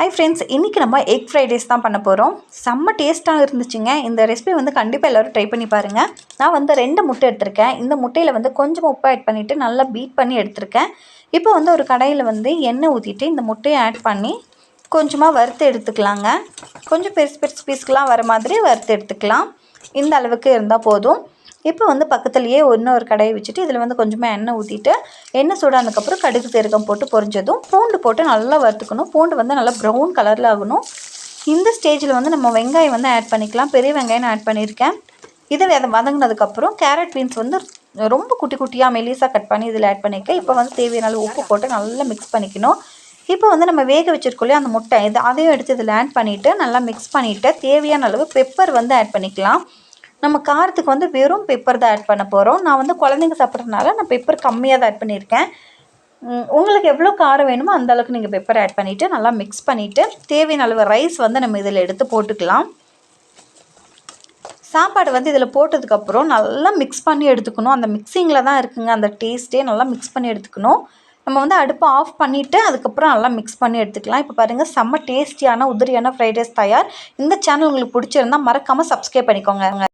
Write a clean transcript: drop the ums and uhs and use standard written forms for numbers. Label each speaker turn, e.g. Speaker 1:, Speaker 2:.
Speaker 1: Hi friends, இன்றைக்கி நம்ம egg fried rice தான் பண்ண போகிறோம். செம்ம டேஸ்ட்டாக இருந்துச்சுங்க. இந்த ரெசிபி கண்டிப்பாக எல்லோரும் ட்ரை பண்ணி பாருங்கள். நான் 2 முட்டை எடுத்திருக்கேன். இந்த முட்டையில் கொஞ்சம் உப்பு ஆட் பண்ணிவிட்டு நல்லா பீட் பண்ணி எடுத்திருக்கேன். இப்போ ஒரு கடாயில் எண்ணெய் ஊற்றிட்டு இந்த முட்டையை ஆட் பண்ணி கொஞ்சமாக வறுத்து எடுத்துக்கலாங்க. கொஞ்சம் பெருசு பெருசு பீஸ்க்கெலாம் வர மாதிரி வறுத்து எடுத்துக்கலாம். இந்த அளவுக்கு இருந்தால் போதும். இப்போ பக்கத்துலேயே இன்னொரு கடாயை வச்சுட்டு இதில் கொஞ்சமாக எண்ணெய் ஊற்றிட்டு எண்ணெய் சூடானதுக்கப்புறம் கடுகு சீரகம் போட்டு பொரிஞ்சதும் பூண்டு போட்டு நல்லா வறுத்துக்கணும். பூண்டு நல்லா ப்ரௌன் கலரில் ஆகணும். இந்த ஸ்டேஜில் நம்ம வெங்காயம் ஆட் பண்ணிக்கலாம். பெரிய வெங்காயம் ஆட் பண்ணியிருக்கேன். இதை வதங்கினதுக்கப்புறம் கேரட் பீன்ஸ் ரொம்ப குட்டி குட்டியாக மெலிசாக கட் பண்ணி இதில் ஆட் பண்ணியிருக்கேன். இப்போ தேவையான அளவு உப்பு போட்டு நல்லா மிக்ஸ் பண்ணிக்கணும். இப்போ நம்ம வேக வச்சுருக்கோம் அந்த முட்டை, அதையும் எடுத்து இதில் ஆட் பண்ணிவிட்டு நல்லா மிக்ஸ் பண்ணிவிட்டு தேவையான அளவு பெப்பர் ஆட் பண்ணிக்கலாம். நம்ம காரத்துக்கு வெறும் பெப்பர் தான் ஆட் பண்ண போகிறோம். நான் குழந்தைங்க சாப்பிட்றதுனால நான் பெப்பர் கம்மியாக தான் ஆட் பண்ணியிருக்கேன். உங்களுக்கு எவ்வளோ காரம் வேணுமோ அந்த அளவுக்கு நீங்கள் பெப்பர் ஆட் பண்ணிவிட்டு நல்லா மிக்ஸ் பண்ணிவிட்டு தேவையான அளவு ரைஸ் நம்ம இதில் எடுத்து போட்டுக்கலாம். சாப்பாடு இதில் போட்டதுக்கப்புறம் நல்லா மிக்ஸ் பண்ணி எடுத்துக்கணும். அந்த மிக்சிங்கில் தான் இருக்குங்க அந்த டேஸ்ட்டே. நல்லா மிக்ஸ் பண்ணி எடுத்துக்கணும். நம்ம அடுப்பை ஆஃப் பண்ணிவிட்டு அதுக்கப்புறம் நல்லா மிக்ஸ் பண்ணி எடுத்துக்கலாம். இப்போ பாருங்கள், செம்ம டேஸ்டியான உதிரியான ஃப்ரைட் ரைஸ் தயார். இந்த சேனல் உங்களுக்கு பிடிச்சிருந்தால் மறக்காமல் சப்ஸ்கிரைப் பண்ணிக்கோங்க.